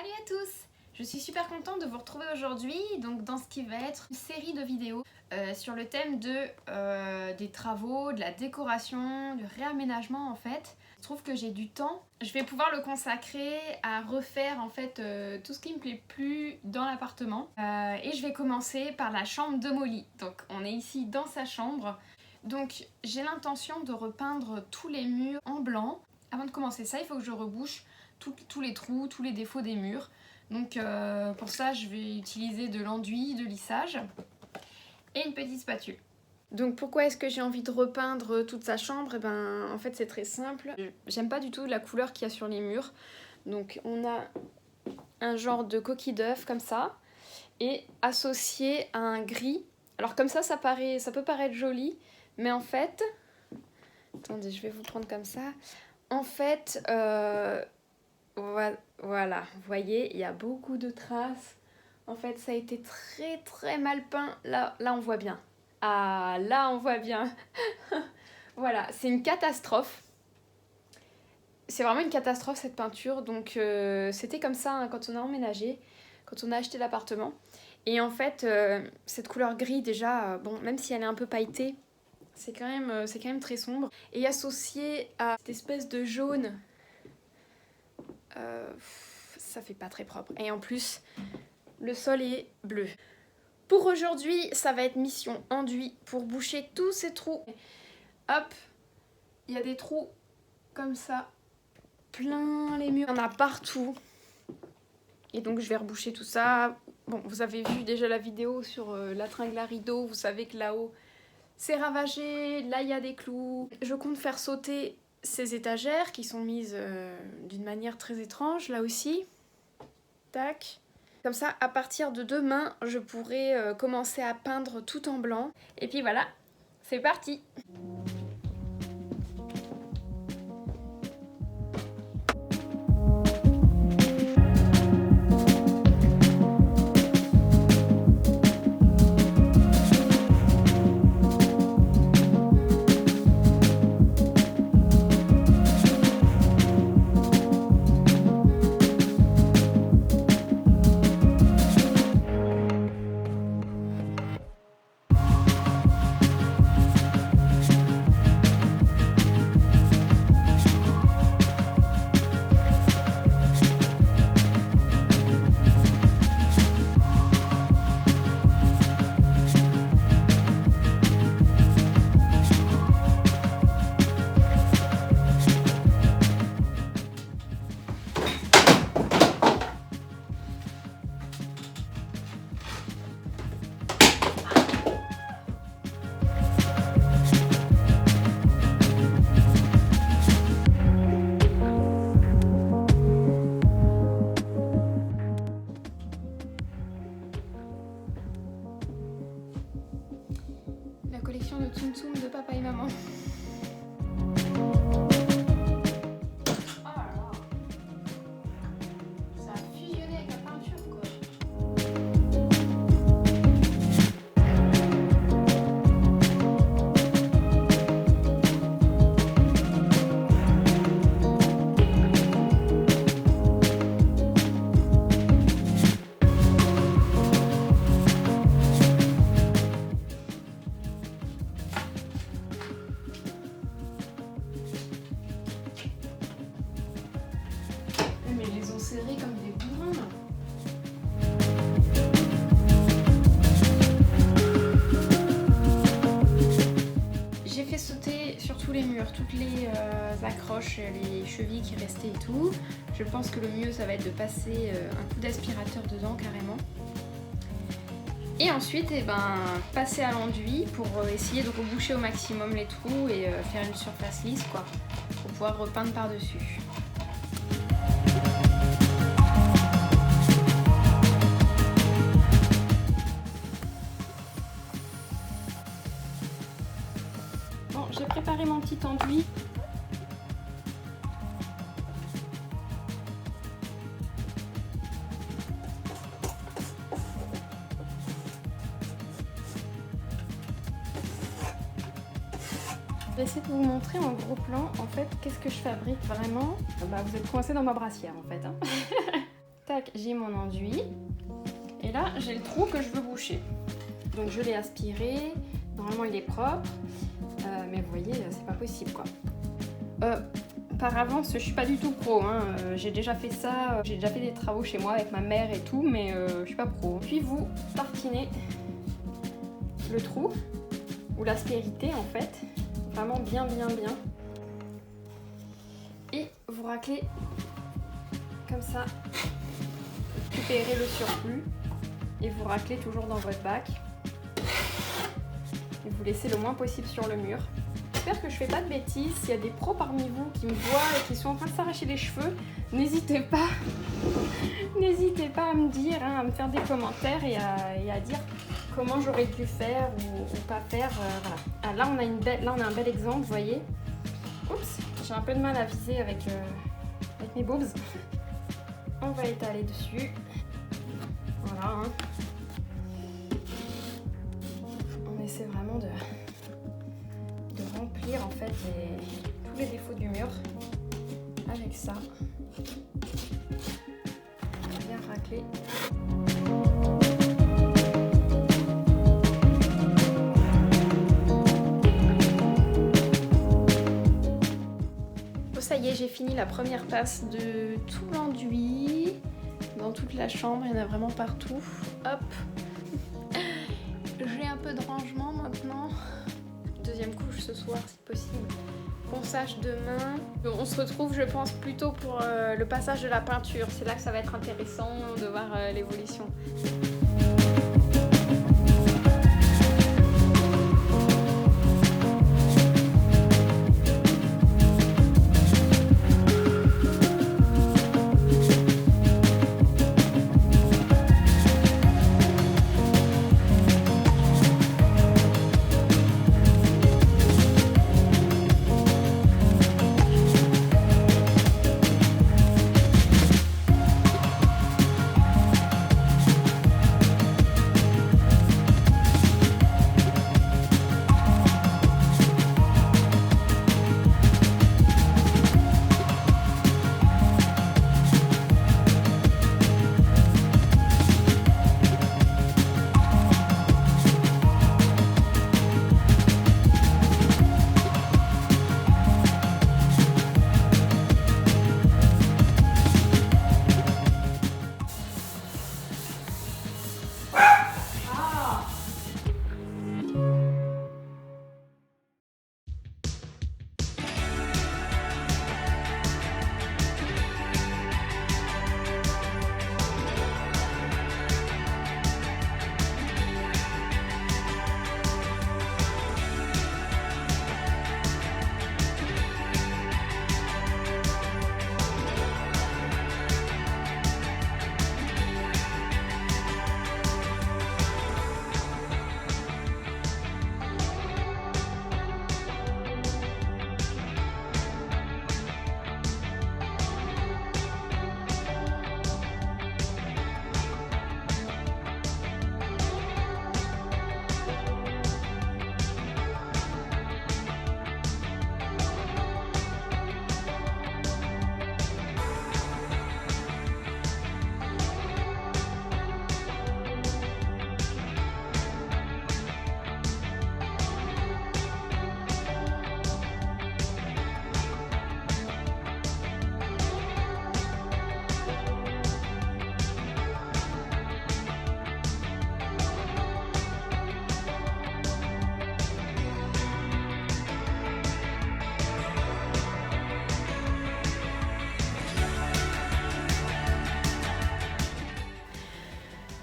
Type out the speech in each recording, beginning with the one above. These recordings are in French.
Salut à tous! Je suis super contente de vous retrouver aujourd'hui donc dans ce qui va être une série de vidéos sur le thème des travaux, de la décoration, du réaménagement en fait. Je trouve que j'ai du temps. Je vais pouvoir le consacrer à refaire en fait tout ce qui me plaît plus dans l'appartement. Et je vais commencer par la chambre de Molly. Donc on est ici dans sa chambre. Donc j'ai l'intention de repeindre tous les murs en blanc. Avant de commencer ça, il faut que je rebouche tous les trous, tous les défauts des murs. Donc pour ça, je vais utiliser de l'enduit, de lissage et une petite spatule. Donc pourquoi est-ce que j'ai envie de repeindre toute sa chambre? En fait c'est très simple. J'aime pas du tout la couleur qu'il y a sur les murs. Donc on a un genre de coquille d'œuf comme ça et associé à un gris. Alors comme ça peut paraître joli, mais en fait... Attendez, je vais vous prendre comme ça. En fait... Voilà, vous voyez, il y a beaucoup de traces. En fait, ça a été très mal peint. Là on voit bien. Ah, là, on voit bien. Voilà, c'est une catastrophe. C'est vraiment une catastrophe, cette peinture. Donc, c'était comme ça hein, quand on a emménagé, quand on a acheté l'appartement. Et en fait, cette couleur gris, déjà, bon, même si elle est un peu pailletée, c'est quand même très sombre. Et associé à cette espèce de jaune... ça fait pas très propre. Et en plus, le sol est bleu. Pour aujourd'hui, ça va être mission enduit pour boucher tous ces trous. Hop, il y a des trous comme ça, plein les murs. Il y en a partout. Et donc je vais reboucher tout ça. Bon, vous avez vu déjà la vidéo sur la tringle à rideau. Vous savez que là-haut, c'est ravagé. Là, il y a des clous. Je compte faire sauter ces étagères qui sont mises d'une manière très étrange, là aussi. Tac. Comme ça, à partir de demain, je pourrai commencer à peindre tout en blanc. Et puis voilà, c'est parti! La collection de Tsum Tsum de papa et maman. Oh là là. Ça a fusionné avec la peinture quoi. Mais ils les ont serrés comme des bourrins. J'ai fait sauter sur tous les murs, toutes les accroches, les chevilles qui restaient et tout. Je pense que le mieux ça va être de passer un coup d'aspirateur dedans carrément. Et ensuite passer à l'enduit pour essayer de reboucher au maximum les trous et faire une surface lisse quoi, pour pouvoir repeindre par-dessus. Bon, j'ai préparé mon petit enduit. Je vais essayer de vous montrer en gros plan en fait qu'est-ce que je fabrique vraiment. Vous êtes coincé dans ma brassière en fait. Hein. tac, j'ai mon enduit. Et là, j'ai le trou que je veux boucher. Donc je l'ai aspiré. Normalement, il est propre. Mais vous voyez, c'est pas possible, quoi. Par avance, je suis pas du tout pro, hein. J'ai déjà fait ça, j'ai déjà fait des travaux chez moi avec ma mère et tout, mais je suis pas pro. Puis vous tartinez le trou, ou l'aspérité en fait, vraiment bien. Et vous raclez comme ça, récupérez le surplus et vous raclez toujours dans votre bac. Et vous laissez le moins possible sur le mur. J'espère que je fais pas de bêtises. S'il y a des pros parmi vous qui me voient et qui sont en train de s'arracher les cheveux, n'hésitez pas à me dire, hein, à me faire des commentaires et à dire comment j'aurais dû faire ou pas faire. Voilà. Ah, là, on a un bel exemple, vous voyez. Oups, j'ai un peu de mal à viser avec mes boobs. On va étaler dessus. Voilà. Hein. On essaie vraiment de remplir en fait tous les défauts du mur avec ça. Bien racler. Bon, ça y est, j'ai fini la première passe de tout l'enduit. Dans toute la chambre, il y en a vraiment partout. Hop. J'ai un peu de rangement maintenant. Deuxième couche ce soir si possible. Ponçage demain. On se retrouve je pense plutôt pour le passage de la peinture. C'est là que ça va être intéressant de voir l'évolution.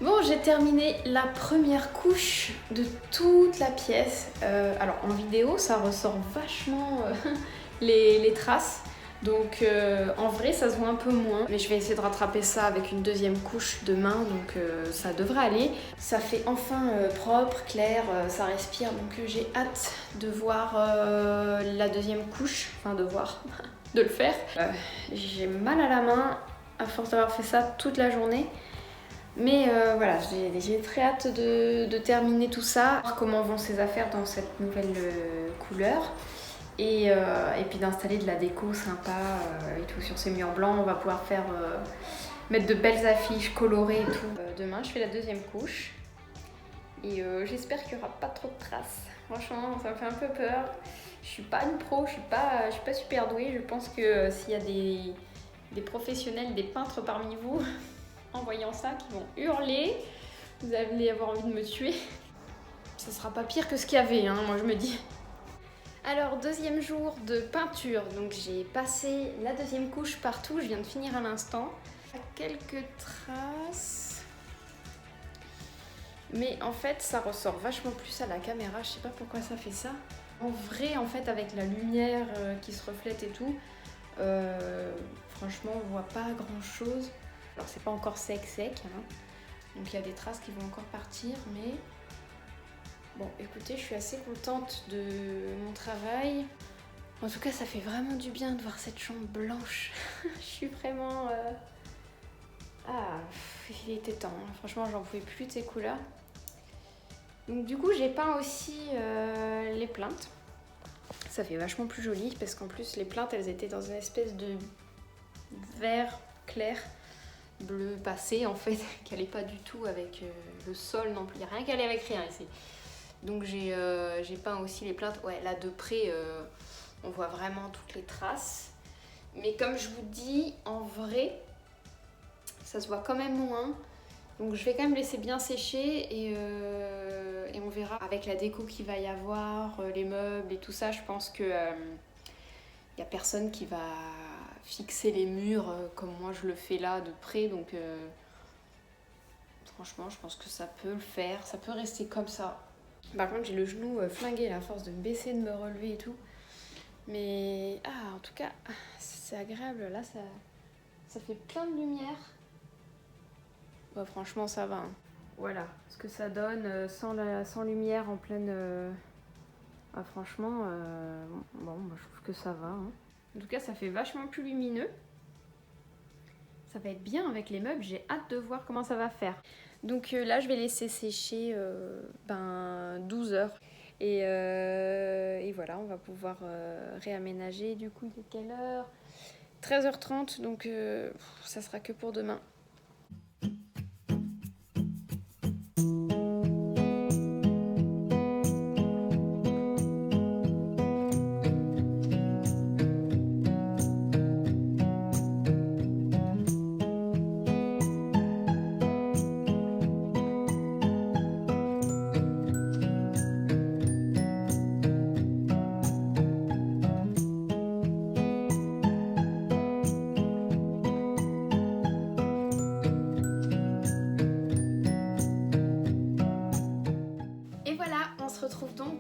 Bon, j'ai terminé la première couche de toute la pièce. Alors en vidéo, ça ressort vachement les traces. Donc en vrai, ça se voit un peu moins. Mais je vais essayer de rattraper ça avec une deuxième couche demain. Donc ça devrait aller. Ça fait enfin propre, clair, ça respire. Donc j'ai hâte de voir la deuxième couche. Enfin de voir, de le faire. J'ai mal à la main à force d'avoir fait ça toute la journée. Mais voilà, j'ai très hâte de terminer tout ça, voir comment vont ces affaires dans cette nouvelle couleur et puis d'installer de la déco sympa et tout sur ces murs blancs. On va pouvoir faire mettre de belles affiches colorées et tout. Demain je fais la deuxième couche et j'espère qu'il n'y aura pas trop de traces. Franchement ça me fait un peu peur. Je suis pas une pro, je suis pas super douée. Je pense que s'il y a des professionnels, des peintres parmi vous, en voyant ça, qui vont hurler, vous allez avoir envie de me tuer. Ça sera pas pire que ce qu'il y avait, hein, moi je me dis. Alors, deuxième jour de peinture. Donc j'ai passé la deuxième couche partout, je viens de finir à l'instant. Quelques traces. Mais en fait, ça ressort vachement plus à la caméra, je sais pas pourquoi ça fait ça. En vrai, en fait, avec la lumière qui se reflète et tout, franchement, on voit pas grand chose. Alors c'est pas encore sec, hein. Donc il y a des traces qui vont encore partir, mais bon, écoutez, je suis assez contente de mon travail. En tout cas, ça fait vraiment du bien de voir cette chambre blanche. Je suis vraiment... il était temps, hein. Franchement, j'en pouvais plus de ces couleurs. Donc du coup, j'ai peint aussi les plinthes. Ça fait vachement plus joli, parce qu'en plus, les plinthes, elles étaient dans une espèce de vert clair, bleu passé en fait, qui allait pas du tout avec le sol non plus. Il n'y a rien qui allait avec rien ici. Donc j'ai peint aussi les plinthes. Ouais, là de près, on voit vraiment toutes les traces. Mais comme je vous dis, en vrai, ça se voit quand même moins. Donc je vais quand même laisser bien sécher et on verra avec la déco qu'il va y avoir, les meubles et tout ça. Je pense que y a personne qui va fixer les murs comme moi je le fais là de près. Donc franchement, je pense que ça peut le faire. Ça peut rester comme ça. Par contre, j'ai le genou flingué là, à force de me baisser, de me relever et tout. Mais en tout cas, c'est agréable. Là, ça fait plein de lumière. Bon, franchement, ça va. Hein. Voilà ce que ça donne sans lumière en pleine... franchement, bon, moi, je trouve que ça va. Hein. En tout cas, ça fait vachement plus lumineux. Ça va être bien avec les meubles. J'ai hâte de voir comment ça va faire. Donc là, je vais laisser sécher 12 heures. Et voilà, on va pouvoir réaménager. Du coup, il est quelle heure? 13h30, donc ça sera que pour demain.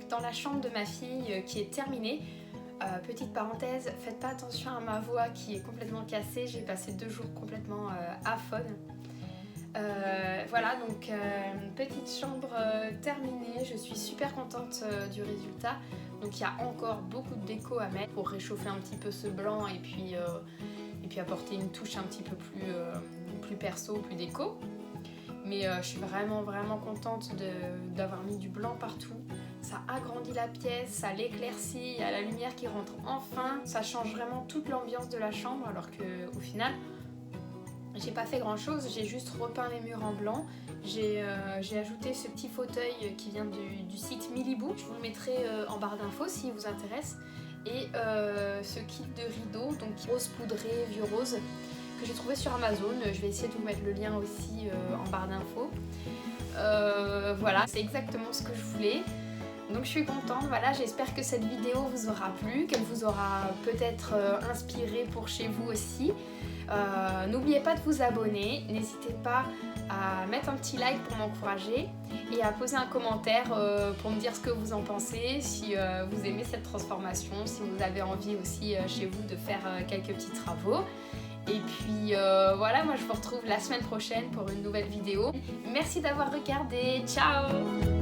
Dans la chambre de ma fille qui est terminée. Petite parenthèse, faites pas attention à ma voix qui est complètement cassée, j'ai passé 2 jours complètement aphone. Voilà, donc petite chambre terminée, je suis super contente du résultat. Donc il y a encore beaucoup de déco à mettre pour réchauffer un petit peu ce blanc et puis apporter une touche un petit peu plus perso, plus déco. Mais je suis vraiment contente d'avoir mis du blanc partout. Ça agrandit la pièce, ça l'éclaircit, il y a la lumière qui rentre enfin. Ça change vraiment toute l'ambiance de la chambre alors qu'au final, j'ai pas fait grand chose. J'ai juste repeint les murs en blanc. J'ai ajouté ce petit fauteuil qui vient du site Miliboo. Je vous le mettrai en barre d'infos s'il vous intéresse. Et ce kit de rideaux, donc rose poudré, vieux rose, que j'ai trouvé sur Amazon. Je vais essayer de vous mettre le lien aussi en barre d'infos. Voilà, c'est exactement ce que je voulais. Donc je suis contente, voilà, j'espère que cette vidéo vous aura plu, qu'elle vous aura peut-être inspiré pour chez vous aussi. N'oubliez pas de vous abonner, n'hésitez pas à mettre un petit like pour m'encourager et à poser un commentaire pour me dire ce que vous en pensez, si vous aimez cette transformation, si vous avez envie aussi chez vous de faire quelques petits travaux. Et puis voilà, moi je vous retrouve la semaine prochaine pour une nouvelle vidéo. Merci d'avoir regardé, ciao!